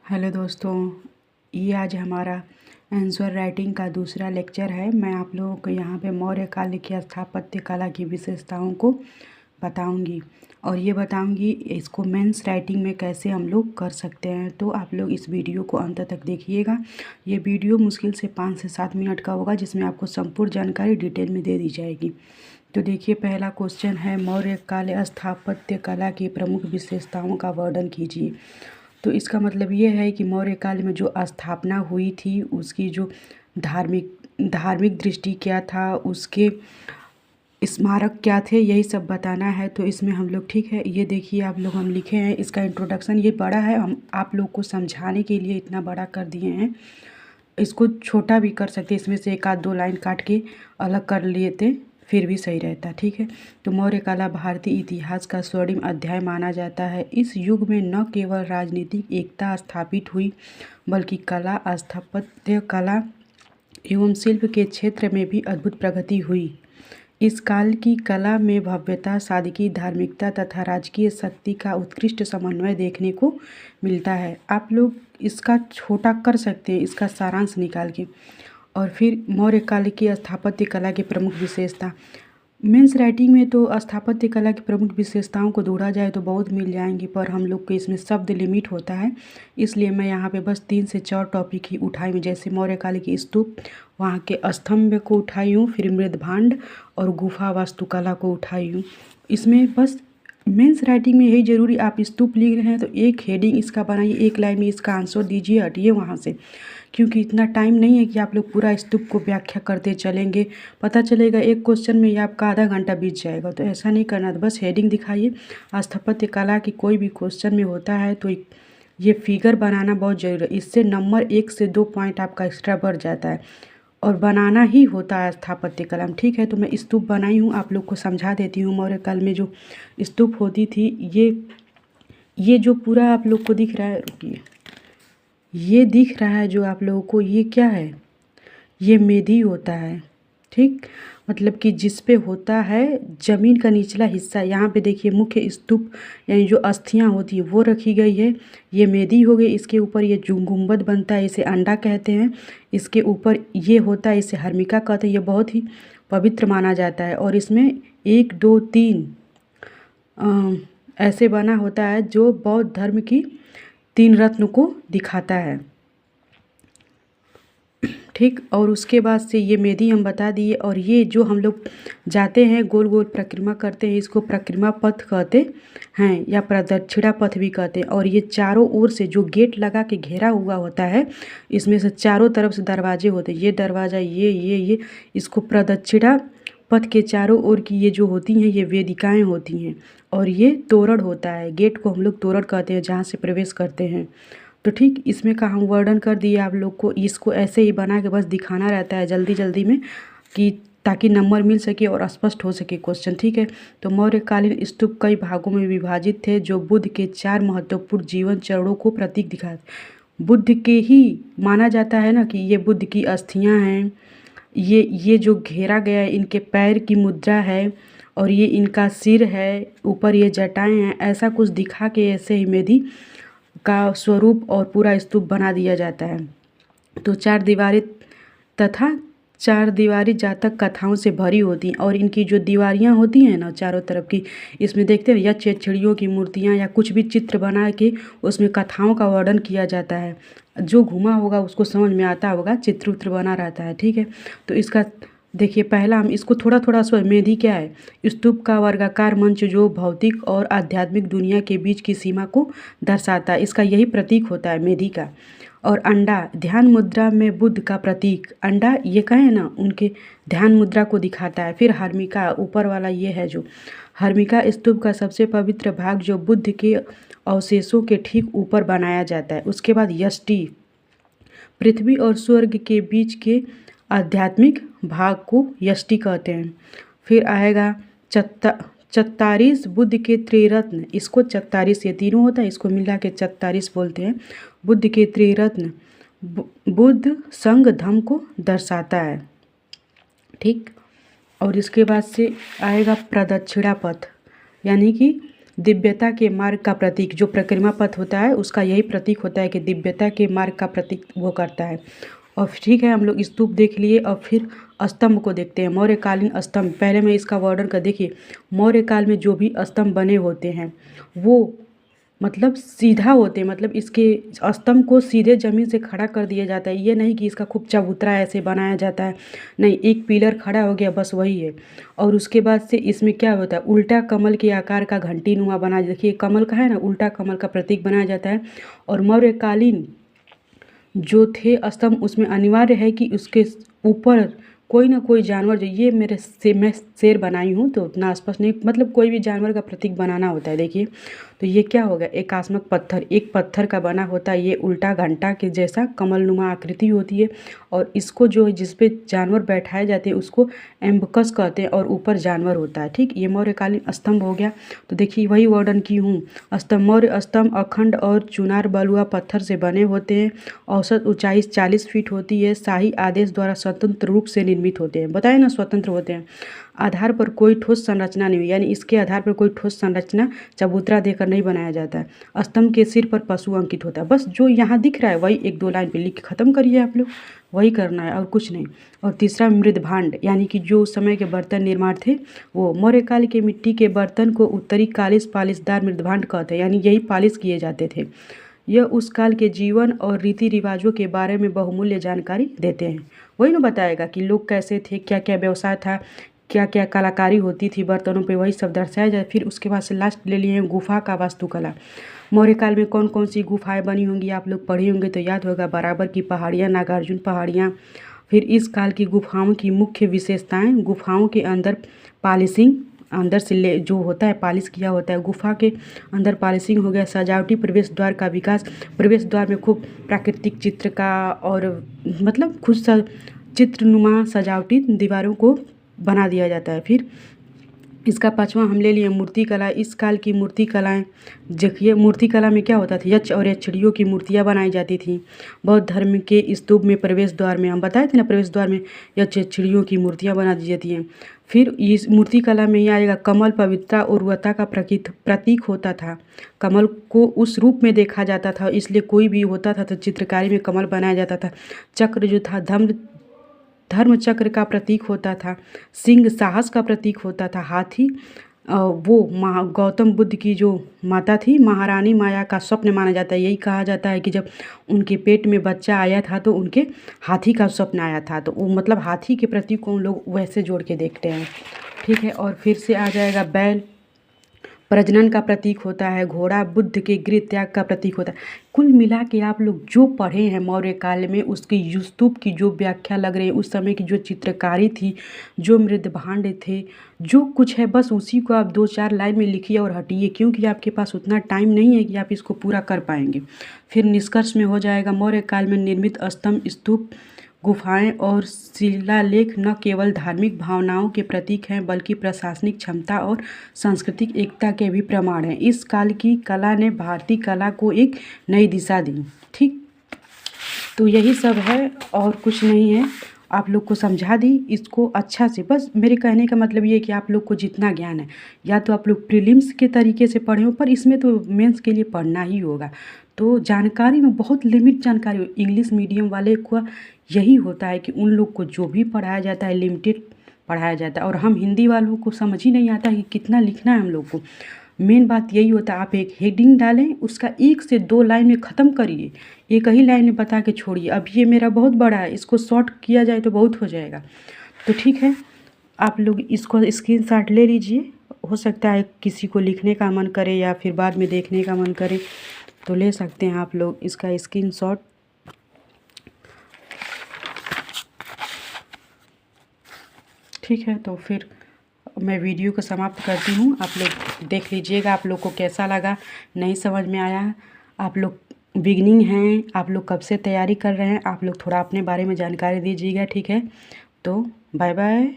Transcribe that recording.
Hello दोस्तों, ये आज हमारा आंसर राइटिंग का दूसरा लेक्चर है। मैं आप लोगों को यहाँ पे मौर्य काल की स्थापत्य कला की विशेषताओं को बताऊंगी और ये बताऊंगी इसको मेंस राइटिंग में कैसे हम लोग कर सकते हैं। तो आप लोग इस वीडियो को अंत तक देखिएगा। ये वीडियो मुश्किल से 5 से 7 मिनट का होगा, जिसमें आपको संपूर्ण जानकारी डिटेल में दे दी जाएगी। तो देखिए, पहला क्वेश्चन है, मौर्य काल स्थापत्य कला की प्रमुख विशेषताओं का वर्णन कीजिए। तो इसका मतलब ये है कि मौर्य काल में जो स्थापना हुई थी उसकी जो धार्मिक दृष्टि क्या था, उसके स्मारक क्या थे, यही सब बताना है। तो इसमें हम लोग, ठीक है, ये देखिए आप लोग, हम लिखे हैं इसका इंट्रोडक्शन। ये बड़ा है, हम आप लोग को समझाने के लिए इतना बड़ा कर दिए हैं। इसको छोटा भी कर सकते, इसमें से एक आध दो लाइन काट के अलग कर लेते फिर भी सही रहता, ठीक है। तो मौर्य कला भारतीय इतिहास का स्वर्णिम अध्याय माना जाता है। इस युग में न केवल राजनीतिक एकता स्थापित हुई, बल्कि कला, स्थापत्य कला एवं शिल्प के क्षेत्र में भी अद्भुत प्रगति हुई। इस काल की कला में भव्यता, सादगी, धार्मिकता तथा राजकीय शक्ति का उत्कृष्ट समन्वय देखने को मिलता है। आप लोग इसका छोटा कर सकते हैं, इसका सारांश निकाल के। और फिर मौर्य काल की स्थापत्य कला की प्रमुख विशेषता। मेंस राइटिंग में तो स्थापत्य कला की प्रमुख विशेषताओं को ढूंढा जाए तो बहुत मिल जाएंगी, पर हम लोग को इसमें शब्द लिमिट होता है, इसलिए मैं यहाँ पे बस 3 से 4 टॉपिक ही उठाई हूँ। जैसे मौर्य काल की स्तूप, वहाँ के स्तंभ को उठाई हूँ, फिर मृदभांड और गुफा वास्तुकला को उठाई हूँ। इसमें बस मेंस राइटिंग में यही ज़रूरी, आप स्तूप लिख रहे हैं तो एक हेडिंग इसका बनाइए, एक लाइन में इसका आंसर दीजिए, हटिए वहाँ से, क्योंकि इतना टाइम नहीं है कि आप लोग पूरा स्तूप को व्याख्या करते चलेंगे। पता चलेगा एक क्वेश्चन में ही आपका आधा घंटा बीत जाएगा, तो ऐसा नहीं करना। तो बस हेडिंग दिखाइए। स्थापत्य कला की कोई भी क्वेश्चन में होता है तो ये फिगर बनाना बहुत ज़रूरी है, इससे नंबर 1 से 2 पॉइंट आपका एक्स्ट्रा बढ़ जाता है, और बनाना ही होता है स्थापत्य कला में, ठीक है। तो मैं स्तूप बनाई हूँ, आप लोग को समझा देती हूँ। मौर्य काल में जो स्तूप होती थी, ये जो पूरा आप लोग को दिख रहा है, रुकिए, ये दिख रहा है जो आप लोगों को, ये क्या है, ये मेधी होता है, ठीक। मतलब कि जिस पे होता है ज़मीन का निचला हिस्सा, यहाँ पे देखिए मुख्य स्तूप यानी जो अस्थियाँ होती है वो रखी गई है, ये मेधी हो गई। इसके ऊपर ये जो गुंबद बनता है इसे अंडा कहते हैं, इसके ऊपर ये होता है इसे हर्मिका कहते हैं। ये बहुत ही पवित्र माना जाता है, और इसमें 1 2 3 ऐसे बना होता है जो बौद्ध धर्म की 3 रत्न को दिखाता है, ठीक। और उसके बाद से ये मेधी हम बता दिए, और ये जो हम लोग जाते हैं गोल गोल परिक्रमा करते हैं, इसको परिक्रमा पथ कहते हैं या प्रदक्षिणा पथ भी कहते हैं। और ये चारों ओर से जो गेट लगा के घेरा हुआ होता है, इसमें से चारों तरफ से दरवाजे होते हैं, ये दरवाज़ा, ये इसको प्रदक्षिणा पथ के चारों ओर की ये जो होती हैं ये वेदिकाएँ होती हैं, और ये तोरण होता है। गेट को हम लोग तोरण कहते हैं जहाँ से प्रवेश करते हैं। तो ठीक, इसमें का हम वर्णन कर दिए आप लोग को। इसको ऐसे ही बना के बस दिखाना रहता है जल्दी जल्दी में, कि ताकि नंबर मिल सके और स्पष्ट हो सके क्वेश्चन, ठीक है। तो मौर्यकालीन स्तूप कई भागों में विभाजित थे, जो बुद्ध के 4 महत्वपूर्ण जीवन चरणों को प्रतीक दिखाते। बुद्ध के ही माना जाता है ना कि ये बुद्ध की अस्थियाँ हैं, ये जो घेरा गया है इनके पैर की मुद्रा है, और ये इनका सिर है, ऊपर ये जटाएँ हैं, ऐसा कुछ दिखा के ऐसे ही मेधी का स्वरूप और पूरा स्तूप बना दिया जाता है। तो 4 दीवारी तथा 4 दीवारी जातक कथाओं से भरी होती हैं, और इनकी जो दीवारियाँ होती हैं ना चारों तरफ की, इसमें देखते हैं यक्ष चिड़ियों की मूर्तियाँ या कुछ भी चित्र बना के उसमें कथाओं का वर्णन किया जाता है। जो घुमा होगा उसको समझ में आता होगा, चित्र उत्र बना रहता है, ठीक है। तो इसका देखिए, पहला हम इसको थोड़ा थोड़ा मेधी क्या है, स्तूप का वर्गाकार मंच जो भौतिक और आध्यात्मिक दुनिया के बीच की सीमा को दर्शाता है, इसका यही प्रतीक होता है मेधी का। और अंडा, ध्यान मुद्रा में बुद्ध का प्रतीक अंडा, ये कहें ना, उनके ध्यान मुद्रा को दिखाता है। फिर हर्मिका, ऊपर वाला ये है जो हर्मिका, स्तूप का सबसे पवित्र भाग जो बुद्ध के अवशेषों के ठीक ऊपर बनाया जाता है। उसके बाद यष्टि, पृथ्वी और स्वर्ग के बीच के आध्यात्मिक भाग को यष्टि कहते हैं। फिर आएगा 44 बुद्ध के त्रिरत्न, इसको 44, ये तीनों होता है, इसको मिला के 44 बोलते हैं। बुद्ध के त्रिरत्न बुद्ध संग धम्म को दर्शाता है, ठीक। और इसके बाद से आएगा प्रदक्षिणा पथ, यानी कि दिव्यता के मार्ग का प्रतीक, जो परिक्रमा पथ होता है उसका यही प्रतीक होता है कि दिव्यता के मार्ग का प्रतीक वो करता है। और ठीक है, हम लोग स्तूप देख लिए और फिर स्तंभ को देखते हैं। मौर्यकालीन स्तंभ, पहले मैं इसका वर्णन कर देखिए। मौर्य काल में जो भी स्तंभ बने होते हैं वो मतलब सीधा होते हैं, मतलब इसके स्तंभ को सीधे ज़मीन से खड़ा कर दिया जाता है। ये नहीं कि इसका खूब चबूतरा ऐसे बनाया जाता है, नहीं, एक पिलर खड़ा हो गया बस वही है। और उसके बाद से इसमें क्या होता है, उल्टा कमल के आकार का घंटी नुमा बना, देखिए कमल का है ना, उल्टा कमल का प्रतीक बनाया जाता है। और मौर्यकालीन जो थे स्तंभ, उसमें अनिवार्य है कि उसके ऊपर कोई ना कोई जानवर, जो ये मैं शेर बनाई हूँ तो उतना स्पष्ट नहीं, मतलब कोई भी जानवर का प्रतीक बनाना होता है। देखिए तो ये क्या होगा, एकास्मक पत्थर, एक पत्थर का बना होता है, ये उल्टा घंटा के जैसा कमलनुमा आकृति होती है। और इसको जो है जिस पे जानवर बैठाए जाते हैं उसको एम्बकस कहते हैं और ऊपर जानवर होता है। ठीक, ये मौर्यकालीन स्तंभ हो गया। तो देखिए वही वर्णन की हूँ। स्तंभ, मौर्य स्तंभ अखंड और चुनार बलुआ पत्थर से बने होते हैं। औसत ऊंचाई 40 फीट होती है। शाही आदेश द्वारा स्वतंत्र रूप से निर्मित होते हैं, बताए ना स्वतंत्र होते हैं। आधार पर कोई ठोस संरचना नहीं हुई, यानी इसके आधार पर कोई ठोस संरचना चबूतरा देकर नहीं बनाया जाता है। स्तंभ के सिर पर पशु अंकित होता है, बस जो यहाँ दिख रहा है वही 1-2 लाइन पे लिख के ख़त्म करिए आप लोग, वही करना है और कुछ नहीं। और तीसरा मृदभांड, यानी कि जो उस समय के बर्तन निर्माण थे वो मौर्यकाल के मिट्टी के बर्तन को उत्तरी पालिशदार मृदभांड कहते हैं, यानी यही पालिश किए जाते थे। यह उस काल के जीवन और रीति रिवाजों के बारे में बहुमूल्य जानकारी देते हैं। वही ना बताएगा कि लोग कैसे थे, क्या क्या व्यवसाय था, क्या क्या कलाकारी होती थी बर्तनों पे, वही सब दर्शाया जाए। फिर उसके बाद से लास्ट ले लिए हैं गुफा का वास्तुकला। मौर्य काल में कौन कौन सी गुफाएं बनी होंगी आप लोग पढ़े होंगे तो याद होगा, बराबर की पहाड़ियाँ, नागार्जुन पहाड़ियाँ। फिर इस काल की गुफाओं की मुख्य विशेषताएं, गुफाओं के अंदर पॉलिशिंग, अंदर से ले जो होता है पालिश किया होता है, गुफा के अंदर पॉलिशिंग हो गया। सजावटी प्रवेश द्वार का विकास, प्रवेश द्वार में खूब प्राकृतिक चित्र का और मतलब खुद सा चित्रनुमा सजावटी दीवारों को बना दिया जाता है। फिर इसका पाँचवा हम ले लिए मूर्तिकला। इस काल की मूर्ति कलाएँ देखिए, मूर्ति कला में क्या होता था, यक्ष और यक्षिणियों की मूर्तियाँ बनाई जाती थी। बौद्ध धर्म के स्तूप में प्रवेश द्वार में हम बताए थे ना, प्रवेश द्वार में यक्ष यक्षिणियों की मूर्तियाँ बना दी जाती हैं। फिर इस मूर्ति कला में ये आएगा कमल, पवित्रता और उर्वरता का प्रतीक होता था। कमल को उस रूप में देखा जाता था, इसलिए कोई भी होता था तो चित्रकारी में कमल बनाया जाता था। चक्र जो था धर्म चक्र का प्रतीक होता था। सिंह साहस का प्रतीक होता था। हाथी वो गौतम बुद्ध की जो माता थी महारानी माया का स्वप्न माना जाता है। यही कहा जाता है कि जब उनके पेट में बच्चा आया था तो उनके हाथी का स्वप्न आया था, तो वो मतलब हाथी के प्रतीक को उन लोग वैसे जोड़ के देखते हैं। ठीक है, और फिर से आ जाएगा बैल, प्रजनन का प्रतीक होता है। घोड़ा बुद्ध के गृह त्याग का प्रतीक होता है। कुल मिला के आप लोग जो पढ़े हैं मौर्य काल में, उसकी स्तूप की जो व्याख्या लग रही है, उस समय की जो चित्रकारी थी, जो मृदभांड थे, जो कुछ है, बस उसी को आप 2-4 लाइन में लिखिए और हटिए, क्योंकि आपके पास उतना टाइम नहीं है कि आप इसको पूरा कर पाएंगे। फिर निष्कर्ष में हो जाएगा, मौर्य काल में निर्मित स्तंभ, स्तूप, गुफाएं और शिलालेख न केवल धार्मिक भावनाओं के प्रतीक हैं बल्कि प्रशासनिक क्षमता और सांस्कृतिक एकता के भी प्रमाण हैं। इस काल की कला ने भारतीय कला को एक नई दिशा दी। ठीक, तो यही सब है और कुछ नहीं है, आप लोग को समझा दी इसको अच्छा से। बस मेरे कहने का मतलब ये है कि आप लोग को जितना ज्ञान है, या तो आप लोग प्रीलिम्स के तरीके से पढ़े हो, पर इसमें तो मेंस के लिए पढ़ना ही होगा। तो जानकारी में बहुत लिमिट जानकारी हो। इंग्लिश मीडियम वाले को यही होता है कि उन लोग को जो भी पढ़ाया जाता है लिमिटेड पढ़ाया जाता है, और हम हिंदी वालों को समझ ही नहीं आता कि कितना लिखना है हम लोग को। मेन बात यही होता है, आप एक हेडिंग डालें, उसका 1 से 2 लाइन में ख़त्म करिए, एक ही लाइन में बता के छोड़िए। अब ये मेरा बहुत बड़ा है, इसको शॉर्ट किया जाए तो बहुत हो जाएगा। तो ठीक है, आप लोग इसको स्क्रीनशॉट ले लीजिए। हो सकता है किसी को लिखने का मन करे या फिर बाद में देखने का मन करे तो ले सकते हैं आप लोग इसका स्क्रीनशॉट। ठीक है, तो फिर मैं वीडियो को समाप्त करती हूँ। आप लोग देख लीजिएगा, आप लोग को कैसा लगा, नहीं समझ में आया। आप लोग बिगिनिंग हैं, आप लोग कब से तैयारी कर रहे हैं, आप लोग थोड़ा अपने बारे में जानकारी दीजिएगा। ठीक है, तो बाय बाय।